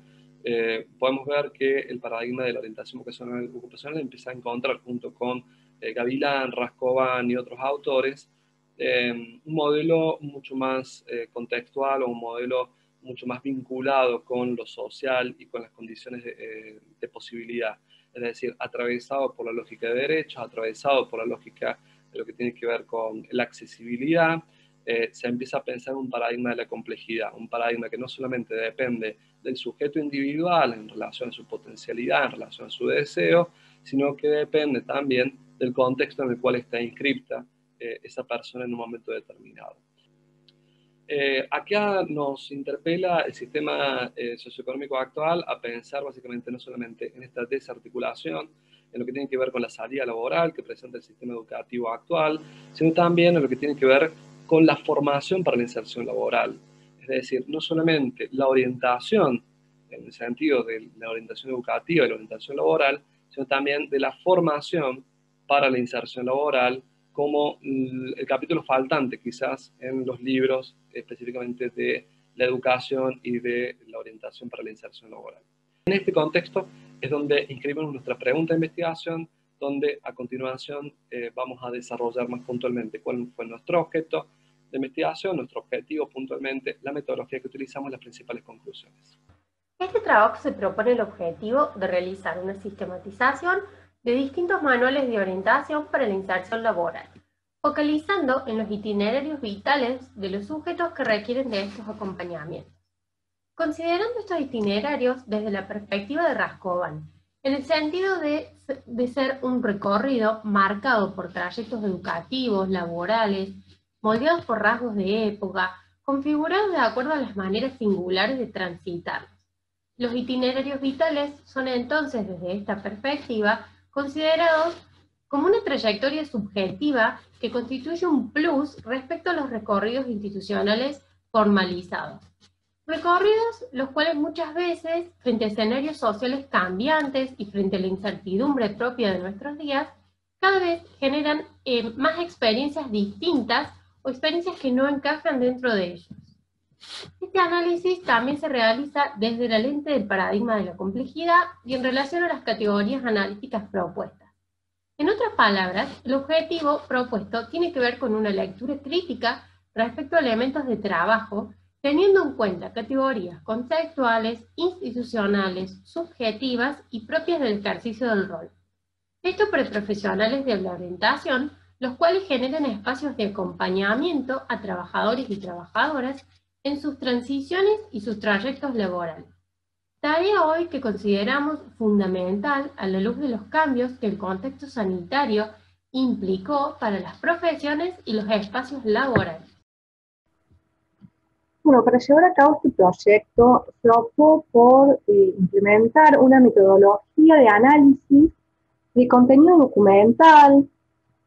podemos ver que el paradigma de la orientación vocacional y ocupacional empieza a encontrar junto con Gavilán, Rascovan y otros autores un modelo mucho más contextual o un modelo mucho más vinculado con lo social y con las condiciones de posibilidad. Es decir, atravesado por la lógica de derechos, atravesado por la lógica de lo que tiene que ver con la accesibilidad, se empieza a pensar un paradigma de la complejidad, un paradigma que no solamente depende del sujeto individual en relación a su potencialidad, en relación a su deseo, sino que depende también del contexto en el cual está inscripta esa persona en un momento determinado. Acá nos interpela el sistema socioeconómico actual a pensar básicamente no solamente en esta desarticulación en lo que tiene que ver con la salida laboral que presenta el sistema educativo actual, sino también en lo que tiene que ver con la formación para la inserción laboral. Es decir, no solamente la orientación, en el sentido de la orientación educativa y la orientación laboral, sino también de la formación para la inserción laboral, como el capítulo faltante quizás en los libros específicamente de la educación y de la orientación para la inserción laboral. En este contexto es donde inscribimos nuestra pregunta de investigación, donde a continuación vamos a desarrollar más puntualmente cuál fue nuestro objeto de investigación, nuestro objetivo puntualmente, la metodología que utilizamos, las principales conclusiones. Este trabajo se propone el objetivo de realizar una sistematización de distintos manuales de orientación para la inserción laboral, focalizando en los itinerarios vitales de los sujetos que requieren de estos acompañamientos. Considerando estos itinerarios desde la perspectiva de Rascovan, en el sentido de ser un recorrido marcado por trayectos educativos, laborales, moldeados por rasgos de época, configurados de acuerdo a las maneras singulares de transitarlos. Los itinerarios vitales son entonces, desde esta perspectiva, considerados como una trayectoria subjetiva que constituye un plus respecto a los recorridos institucionales formalizados. Recorridos los cuales muchas veces, frente a escenarios sociales cambiantes y frente a la incertidumbre propia de nuestros días, cada vez generan más experiencias distintas o experiencias que no encajan dentro de ellos. Este análisis también se realiza desde la lente del paradigma de la complejidad y en relación a las categorías analíticas propuestas. En otras palabras, el objetivo propuesto tiene que ver con una lectura crítica respecto a elementos de trabajo, teniendo en cuenta categorías conceptuales, institucionales, subjetivas y propias del ejercicio del rol. Esto para profesionales de la orientación, los cuales generan espacios de acompañamiento a trabajadores y trabajadoras en sus transiciones y sus trayectos laborales. Tarea hoy que consideramos fundamental a la luz de los cambios que el contexto sanitario implicó para las profesiones y los espacios laborales. Bueno, para llevar a cabo este proyecto se optó por implementar una metodología de análisis de contenido documental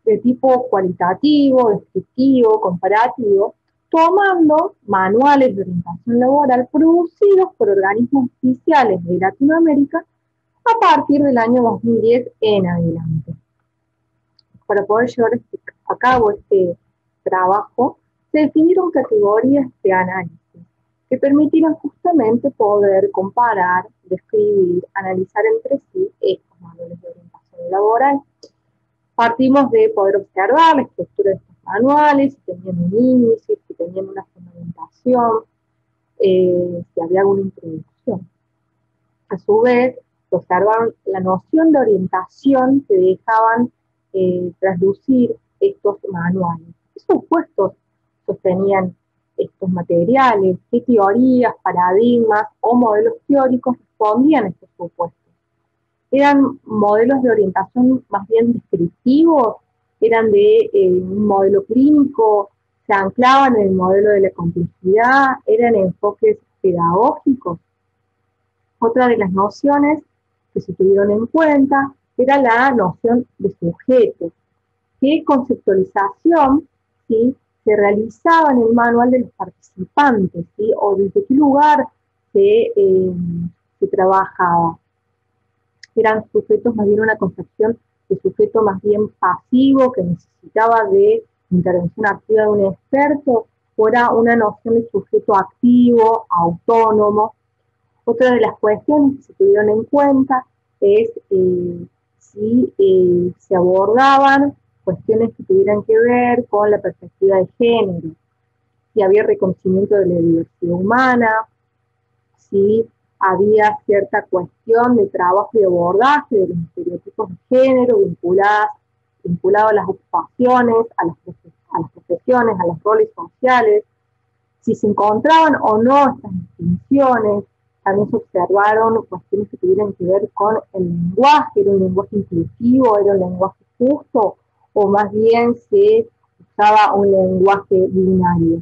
de tipo cualitativo, descriptivo, comparativo, tomando manuales de orientación laboral producidos por organismos oficiales de Latinoamérica a partir del año 2010 en adelante. Para poder llevar a cabo este trabajo, se definieron categorías de análisis que permitieron justamente poder comparar, describir, analizar entre sí estos manuales de orientación laboral. Partimos de poder observar la estructura de estos manuales, si tenían un índice, si tenían una fundamentación, si había alguna introducción. A su vez, observaron la noción de orientación que dejaban traslucir estos manuales. ¿Qué supuestos sostenían estos materiales? ¿Qué teorías, paradigmas o modelos teóricos respondían a estos supuestos? ¿Eran modelos de orientación más bien descriptivos? ¿Eran de un modelo clínico? ¿Se anclaban en el modelo de la complejidad? ¿Eran enfoques pedagógicos? Otra de las nociones que se tuvieron en cuenta era la noción de sujeto. ¿Qué conceptualización, ¿sí?, se realizaba en el manual de los participantes, ¿sí?, o desde qué lugar se trabajaba? Eran sujetos más bien una concepción de sujeto más bien pasivo que necesitaba de intervención activa de un experto, o era una noción de sujeto activo, autónomo. Otra de las cuestiones que se tuvieron en cuenta es si se abordaban cuestiones que tuvieran que ver con la perspectiva de género, si había reconocimiento de la diversidad humana, si había cierta cuestión de trabajo y abordaje de los estereotipos de género vinculado a las ocupaciones, a las profesiones, a los roles sociales, si se encontraban o no estas distinciones. También se observaron cuestiones que tuvieran que ver con el lenguaje, era un lenguaje inclusivo, era un lenguaje justo, o más bien se usaba un lenguaje binario.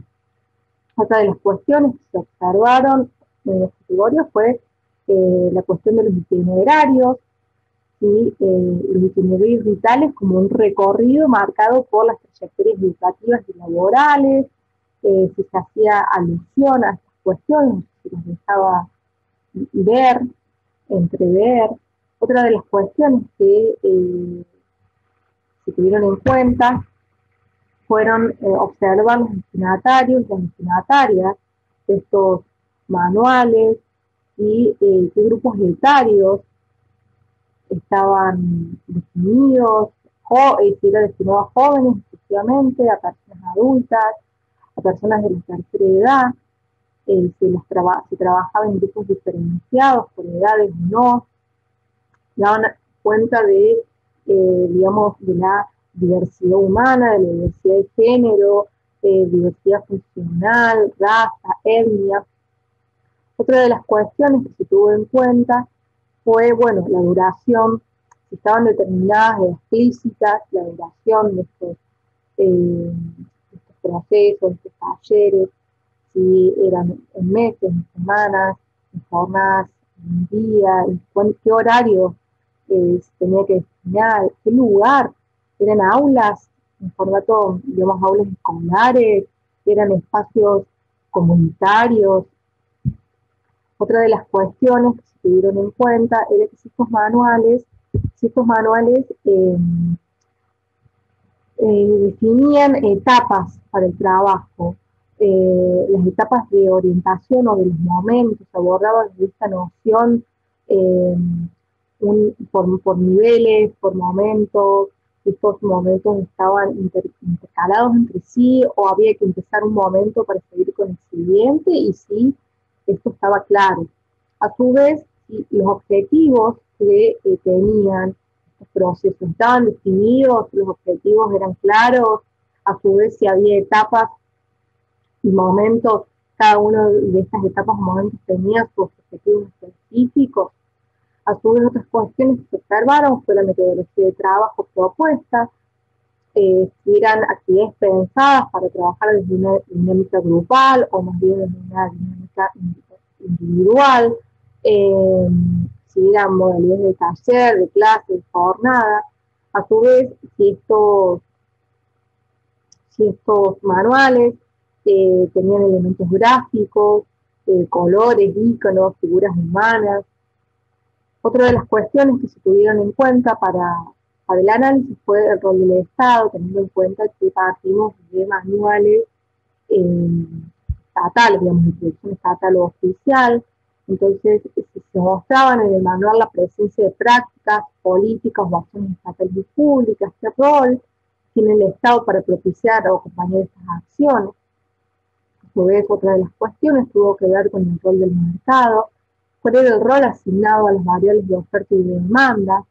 Otra de las cuestiones que se observaron en las categorías fue la cuestión de los itinerarios, ¿sí? Los itinerarios vitales como un recorrido marcado por las trayectorias educativas y laborales, si se hacía alusión a estas cuestiones, si los dejaba ver, entrever. Otra de las cuestiones que se tuvieron en cuenta fueron observar los destinatarios y las destinatarias de estos manuales y qué grupos etarios estaban definidos, si era destinado a jóvenes exclusivamente, a personas adultas, a personas de la tercera edad, se trabajaba en grupos diferenciados por edades o no, daban cuenta de, digamos, de la diversidad humana, de la diversidad de género, diversidad funcional, raza, etnia. Otra de las cuestiones que se tuvo en cuenta fue, bueno, la duración, si estaban determinadas e explícitas, la duración de estos procesos, de estos talleres, si eran en meses, en semanas, en jornadas, en día, en qué horario se tenía que destinar, qué lugar, eran aulas en formato, digamos, aulas escolares, eran espacios comunitarios. Otra de las cuestiones que se tuvieron en cuenta era que si estos manuales definían etapas para el trabajo, las etapas de orientación o de los momentos, abordaban desde esta noción por niveles, por momentos, estos momentos estaban intercalados entre sí o había que empezar un momento para seguir con el siguiente y sí, esto estaba claro. A su vez, los objetivos que tenían estos procesos estaban definidos, los objetivos eran claros, a su vez si había etapas y momentos, cada una de estas etapas o momentos tenía sus objetivos específicos. A su vez otras cuestiones que se observaron fue la metodología de trabajo propuesta, si eran actividades pensadas para trabajar desde una dinámica grupal o más bien desde una dinámica individual, si eran modalidades de taller, de clase, de jornada. A su vez, si estos manuales tenían elementos gráficos, colores, íconos, figuras humanas. Otra de las cuestiones que se tuvieron en cuenta para el análisis fue el rol del Estado, teniendo en cuenta que partimos de manuales estatales, digamos, de producción estatal o oficial. Entonces, se mostraban en el manual la presencia de prácticas, políticas o acciones estatales y públicas, qué rol tiene el Estado para propiciar o acompañar estas acciones. A su vez, otra de las cuestiones tuvo que ver con el rol del mercado, cuál era el rol asignado a las variables de oferta y de demanda,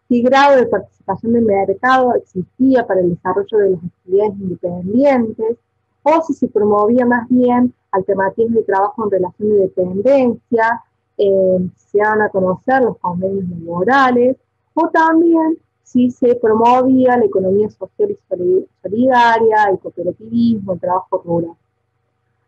qué grado de participación del mercado existía para el desarrollo de las actividades independientes, o si se promovía más bien alternativas de trabajo en relación de dependencia, se dan a conocer los convenios laborales, o también si se promovía la economía social y solidaria, el cooperativismo, el trabajo rural.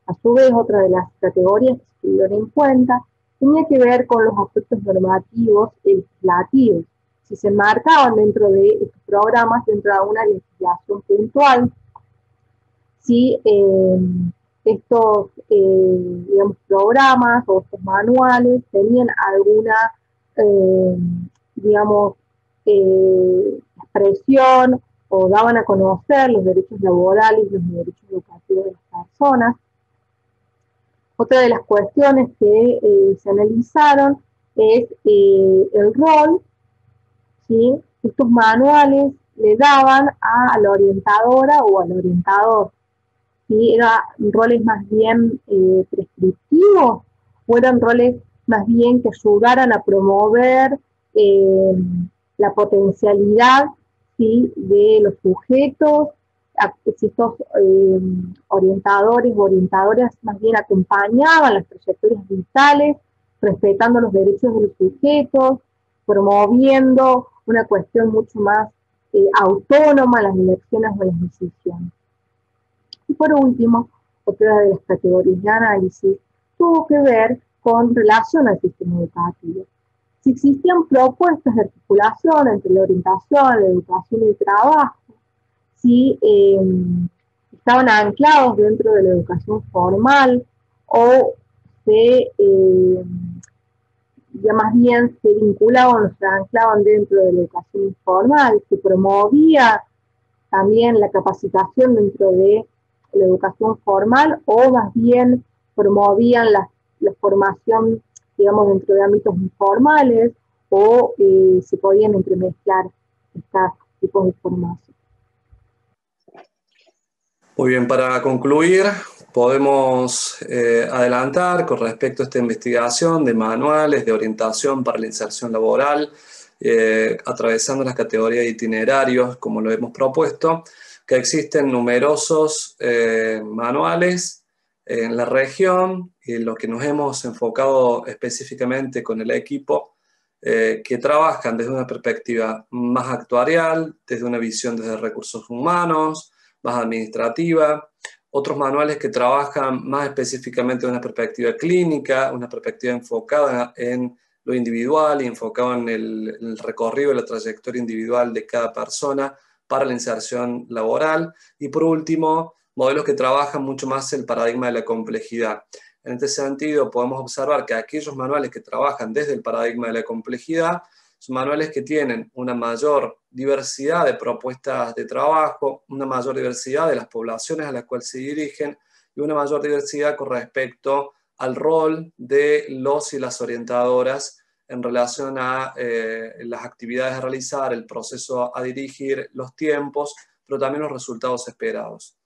A su vez, otra de las categorías que se tuvieron en cuenta tenía que ver con los aspectos normativos y legislativos, si se enmarcaban dentro de estos programas, dentro de una legislación puntual, si estos digamos, programas o estos manuales tenían alguna, digamos, expresión o daban a conocer los derechos laborales y los derechos educativos de las personas. Otra de las cuestiones que se analizaron es el rol, ¿sí? Estos manuales le daban a la orientadora o al orientador, ¿sí? ¿Eran roles más bien prescriptivos o eran roles más bien que ayudaran a promover la potencialidad, ¿sí? de los sujetos? Si estos orientadores o orientadoras más bien acompañaban las trayectorias vitales, respetando los derechos de los sujetos, promoviendo una cuestión mucho más autónoma, las elecciones o las decisiones. Y por último, otra de las categorías de análisis tuvo que ver con relación al sistema educativo. si existían propuestas de articulación entre la orientación, la educación y el trabajo, si estaban anclados dentro de la educación formal o ya más bien se vinculaban o se anclaban dentro de la educación informal, se promovía también la capacitación dentro de la educación formal o más bien promovían la formación, digamos, dentro de ámbitos informales o se podían entremezclar estos tipos de formación. Muy bien, para concluir, podemos adelantar con respecto a esta investigación de manuales de orientación para la inserción laboral, atravesando las categorías de itinerarios, como lo hemos propuesto, que existen numerosos manuales en la región y en los que nos hemos enfocado específicamente con el equipo, que trabajan desde una perspectiva más actuarial, desde una visión desde recursos humanos, más administrativa, otros manuales que trabajan más específicamente de una perspectiva clínica, una perspectiva enfocada en lo individual y enfocado en el recorrido y la trayectoria individual de cada persona para la inserción laboral, y por último, modelos que trabajan mucho más el paradigma de la complejidad. En este sentido, podemos observar que aquellos manuales que trabajan desde el paradigma de la complejidad son manuales que tienen una mayor diversidad de propuestas de trabajo, una mayor diversidad de las poblaciones a las cuales se dirigen y una mayor diversidad con respecto al rol de los y las orientadoras en relación a las actividades a realizar, el proceso a dirigir, los tiempos, pero también los resultados esperados.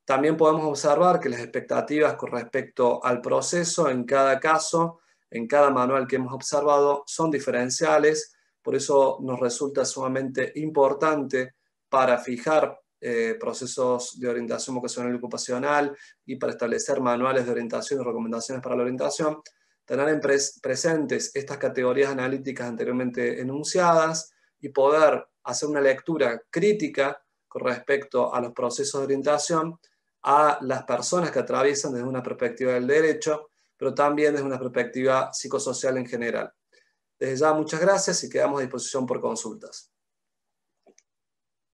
También podemos observar que las expectativas con respecto al proceso en cada caso, en cada manual que hemos observado, son diferenciales. Por eso nos resulta sumamente importante para fijar procesos de orientación vocacional y ocupacional y para establecer manuales de orientación y recomendaciones para la orientación, tener presentes estas categorías analíticas anteriormente enunciadas y poder hacer una lectura crítica con respecto a los procesos de orientación a las personas que atraviesan desde una perspectiva del derecho, pero también desde una perspectiva psicosocial en general. Desde ya, muchas gracias y quedamos a disposición por consultas.